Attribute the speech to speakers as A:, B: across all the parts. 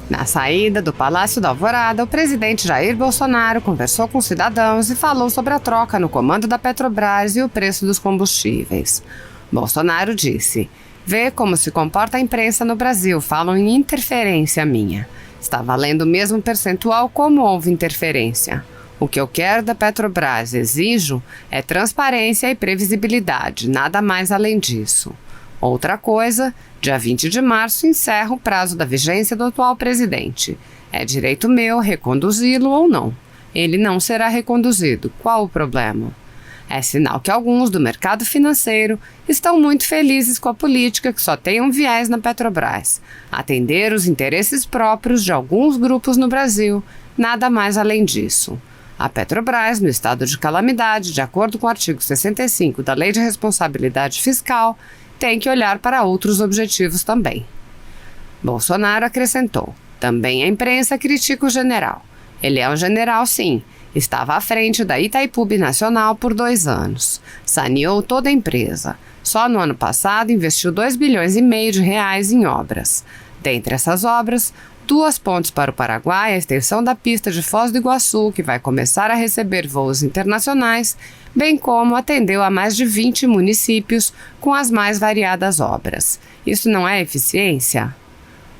A: Na saída do Palácio da Alvorada, o presidente Jair Bolsonaro conversou com cidadãos e falou sobre a troca no comando da Petrobras e o preço dos combustíveis. Bolsonaro disse: "Vê como se comporta a imprensa no Brasil, falam em interferência minha. Está valendo o mesmo percentual como houve interferência. O que eu quero da Petrobras, exijo, é transparência e previsibilidade, nada mais além disso." Outra coisa, dia 20 de março encerra o prazo da vigência do atual presidente. É direito meu reconduzi-lo ou não. Ele não será reconduzido. Qual o problema? É sinal que alguns do mercado financeiro estão muito felizes com a política que só tem um viés na Petrobras: atender os interesses próprios de alguns grupos no Brasil, nada mais além disso. A Petrobras, no estado de calamidade, de acordo com o artigo 65 da Lei de Responsabilidade Fiscal, tem que olhar para outros objetivos também. Bolsonaro acrescentou: "Também a imprensa critica o general. Ele é um general, sim. Estava à frente da Itaipu Binacional por 2 anos. Saneou toda a empresa. Só no ano passado investiu 2,5 bilhões de reais em obras. Dentre essas obras, 2 pontes para o Paraguai, a extensão da pista de Foz do Iguaçu, que vai começar a receber voos internacionais, bem como atendeu a mais de 20 municípios com as mais variadas obras. Isso não é eficiência?"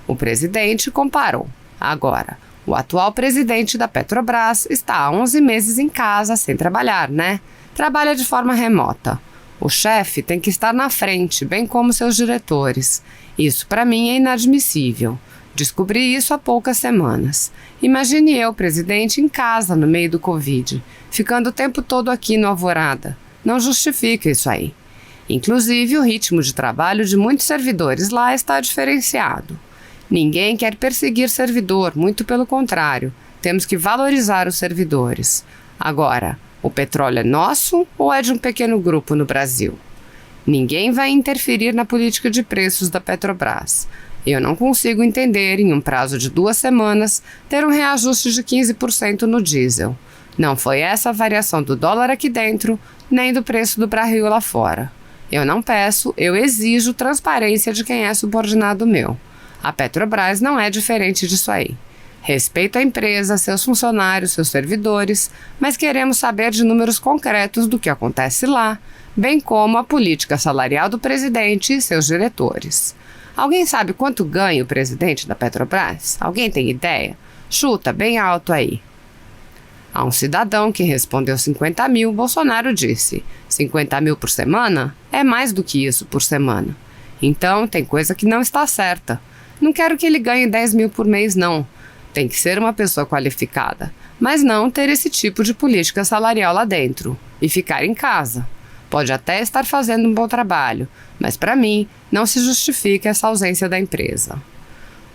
A: O presidente comparou. Agora, o atual presidente da Petrobras está há 11 meses em casa sem trabalhar, né? Trabalha de forma remota. O chefe tem que estar na frente, bem como seus diretores. Isso, para mim, é inadmissível. Descobri isso há poucas semanas. Imagine eu, presidente, em casa no meio do Covid, ficando o tempo todo aqui no Alvorada. Não justifica isso aí. Inclusive, o ritmo de trabalho de muitos servidores lá está diferenciado. Ninguém quer perseguir servidor, muito pelo contrário. Temos que valorizar os servidores. Agora, o petróleo é nosso ou é de um pequeno grupo no Brasil? Ninguém vai interferir na política de preços da Petrobras. Eu não consigo entender, em um prazo de 2 semanas, ter um reajuste de 15% no diesel. Não foi essa a variação do dólar aqui dentro, nem do preço do barril lá fora. Eu não peço, eu exijo transparência de quem é subordinado meu. A Petrobras não é diferente disso aí. Respeito a empresa, seus funcionários, seus servidores, mas queremos saber de números concretos do que acontece lá, bem como a política salarial do presidente e seus diretores. Alguém sabe quanto ganha o presidente da Petrobras? Alguém tem ideia? Chuta bem alto aí. A um cidadão que respondeu 50 mil, Bolsonaro disse: 50 mil por semana? É mais do que isso por semana. Então, tem coisa que não está certa. Não quero que ele ganhe 10 mil por mês, não. Tem que ser uma pessoa qualificada, mas não ter esse tipo de política salarial lá dentro. E ficar em casa. Pode até estar fazendo um bom trabalho, mas para mim não se justifica essa ausência da empresa.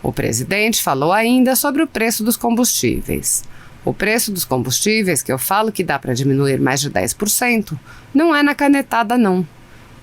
A: O presidente falou ainda sobre o preço dos combustíveis. O preço dos combustíveis, que eu falo que dá para diminuir mais de 10%, não é na canetada não.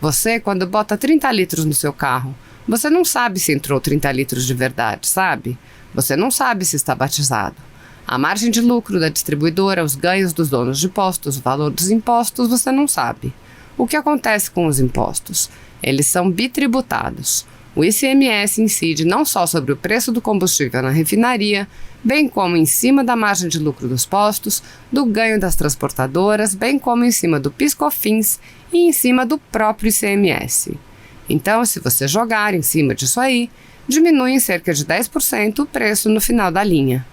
A: Você, quando bota 30 litros no seu carro, você não sabe se entrou 30 litros de verdade, sabe? Você não sabe se está batizado. A margem de lucro da distribuidora, os ganhos dos donos de postos, o valor dos impostos, você não sabe. O que acontece com os impostos? Eles são bitributados. O ICMS incide não só sobre o preço do combustível na refinaria, bem como em cima da margem de lucro dos postos, do ganho das transportadoras, bem como em cima do PIS/COFINS e em cima do próprio ICMS. Então, se você jogar em cima disso aí, diminui em cerca de 10% o preço no final da linha.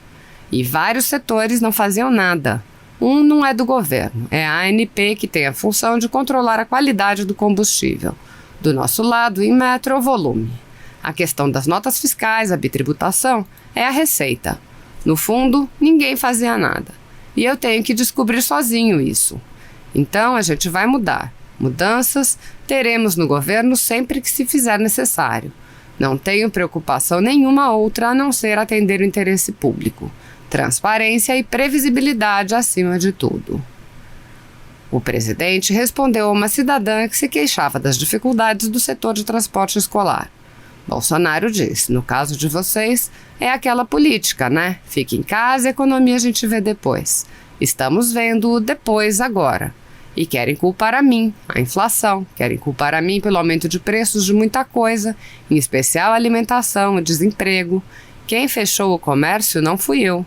A: E vários setores não faziam nada. Um não é do governo, é a ANP, que tem a função de controlar a qualidade do combustível. Do nosso lado, em metro, é o volume. A questão das notas fiscais, a bitributação, é a receita. No fundo, ninguém fazia nada. E eu tenho que descobrir sozinho isso. Então, a gente vai mudar. Mudanças teremos no governo sempre que se fizer necessário. Não tenho preocupação nenhuma outra a não ser atender o interesse público. Transparência e previsibilidade acima de tudo. O presidente respondeu a uma cidadã que se queixava das dificuldades do setor de transporte escolar. Bolsonaro disse: no caso de vocês, é aquela política, né? Fique em casa, economia a gente vê depois. Estamos vendo o depois agora. E querem culpar a mim, a inflação, querem culpar a mim pelo aumento de preços de muita coisa, em especial alimentação e desemprego. Quem fechou o comércio não fui eu.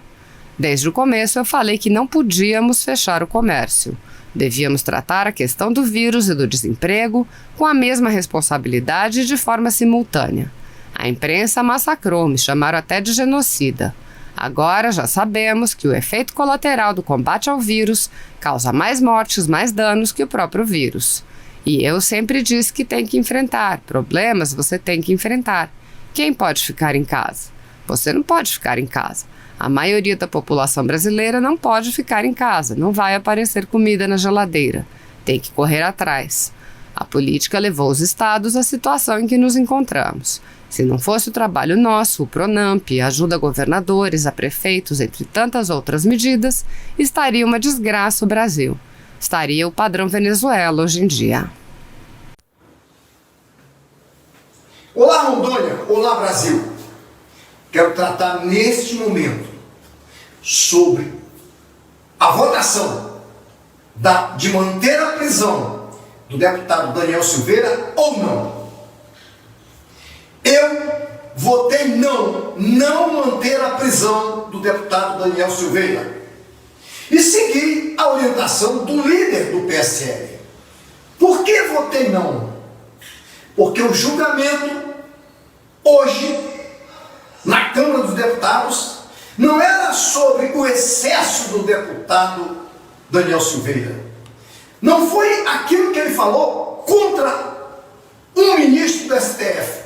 A: Desde o começo eu falei que não podíamos fechar o comércio. Devíamos tratar a questão do vírus e do desemprego com a mesma responsabilidade e de forma simultânea. A imprensa massacrou, me chamaram até de genocida. Agora já sabemos que o efeito colateral do combate ao vírus causa mais mortes, mais danos que o próprio vírus. E eu sempre disse que tem que enfrentar. Problemas você tem que enfrentar. Quem pode ficar em casa? Você não pode ficar em casa. A maioria da população brasileira não pode ficar em casa, não vai aparecer comida na geladeira. Tem que correr atrás. A política levou os estados à situação em que nos encontramos. Se não fosse o trabalho nosso, o Pronamp, ajuda a governadores, a prefeitos, entre tantas outras medidas, estaria uma desgraça o Brasil. Estaria o padrão Venezuela hoje em dia.
B: Olá, Rondônia! Olá, Brasil! Quero tratar neste momento sobre a votação de manter a prisão do deputado Daniel Silveira ou não. Eu votei não manter a prisão do deputado Daniel Silveira e segui a orientação do líder do PSL. Por que votei não? Porque o julgamento hoje na Câmara dos Deputados não era sobre o excesso do deputado Daniel Silveira. Não foi aquilo que ele falou contra um ministro do STF,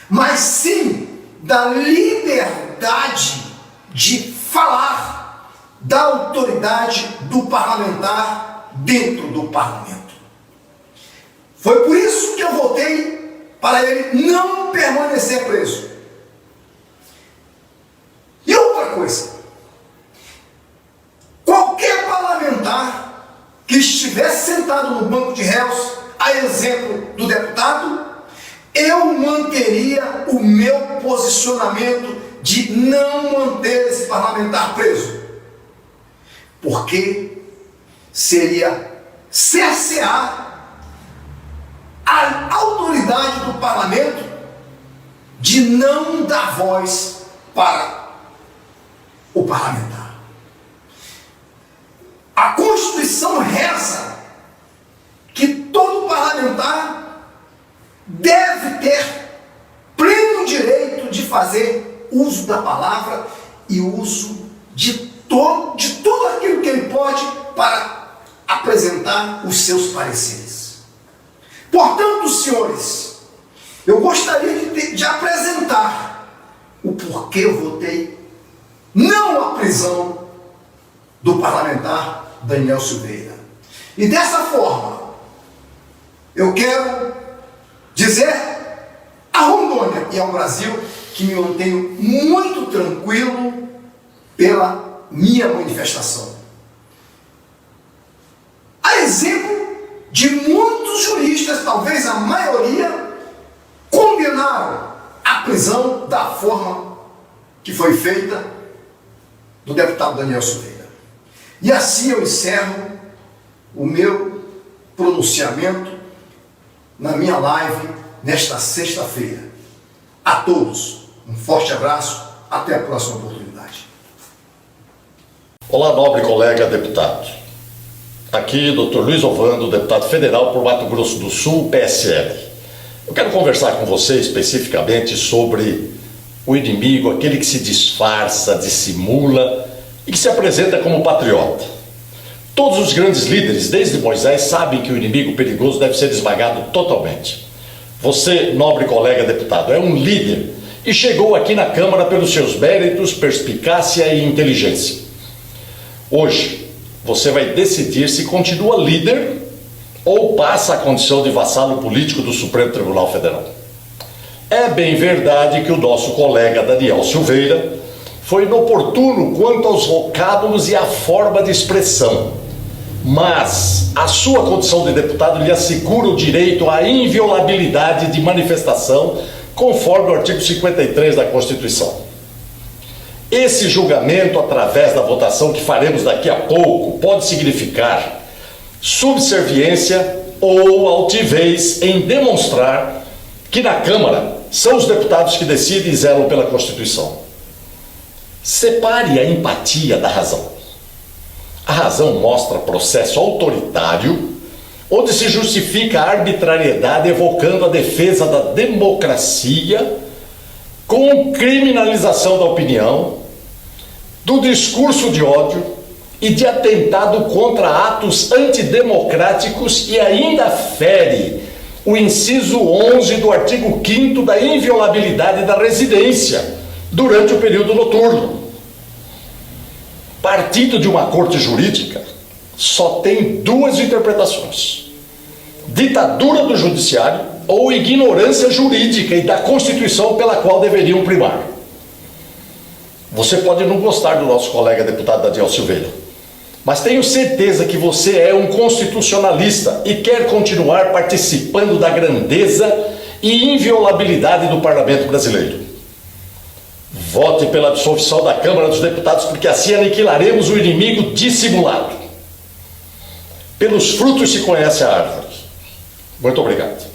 B: mas sim da liberdade de falar da autoridade do parlamentar dentro do parlamento. Foi por isso que eu votei para ele não permanecer preso. E outra coisa, qualquer parlamentar que estivesse sentado no banco de réus, a exemplo do deputado, eu manteria o meu posicionamento de não manter esse parlamentar preso, porque seria cercear a autoridade do parlamento de não dar voz para o parlamentar. A Constituição reza que todo parlamentar deve ter pleno direito de fazer uso da palavra e uso de tudo aquilo que ele pode para apresentar os seus pareceres. Portanto, senhores, eu gostaria de apresentar o porquê eu votei não a prisão do parlamentar Daniel Silveira. E dessa forma, eu quero dizer a Rondônia e ao Brasil que me mantenho muito tranquilo pela minha manifestação. A exemplo de muitos juristas, talvez a maioria, condenaram a prisão da forma que foi feita do deputado Daniel Silveira. E assim eu encerro o meu pronunciamento na minha live nesta sexta-feira. A todos, um forte abraço, até a próxima oportunidade.
C: Olá, nobre colega deputado. Aqui, Dr. Luiz Ovando, deputado federal por Mato Grosso do Sul, PSL. Eu quero conversar com você especificamente sobre o inimigo, aquele que se disfarça, dissimula e que se apresenta como patriota. Todos os grandes líderes, desde Moisés, sabem que o inimigo perigoso deve ser esmagado totalmente. Você, nobre colega deputado, é um líder e chegou aqui na Câmara pelos seus méritos, perspicácia e inteligência. Hoje, você vai decidir se continua líder ou passa a condição de vassalo político do Supremo Tribunal Federal. É bem verdade que o nosso colega Daniel Silveira foi inoportuno quanto aos vocábulos e à forma de expressão, mas a sua condição de deputado lhe assegura o direito à inviolabilidade de manifestação, conforme o artigo 53 da Constituição. Esse julgamento, através da votação que faremos daqui a pouco, pode significar subserviência ou altivez em demonstrar que na Câmara são os deputados que decidem e zelam pela Constituição. Separe a empatia da razão. A razão mostra processo autoritário, onde se justifica a arbitrariedade evocando a defesa da democracia com criminalização da opinião, do discurso de ódio e de atentado contra atos antidemocráticos e ainda fere o inciso 11 do artigo 5º da inviolabilidade da residência durante o período noturno. Partido de uma corte jurídica só tem duas interpretações: ditadura do judiciário ou ignorância jurídica e da Constituição pela qual deveriam primar. Você pode não gostar do nosso colega deputado Daniel Silveira, mas tenho certeza que você é um constitucionalista e quer continuar participando da grandeza e inviolabilidade do parlamento brasileiro. Vote pela dissolução da Câmara dos Deputados, porque assim aniquilaremos o inimigo dissimulado. Pelos frutos se conhece a árvore. Muito obrigado.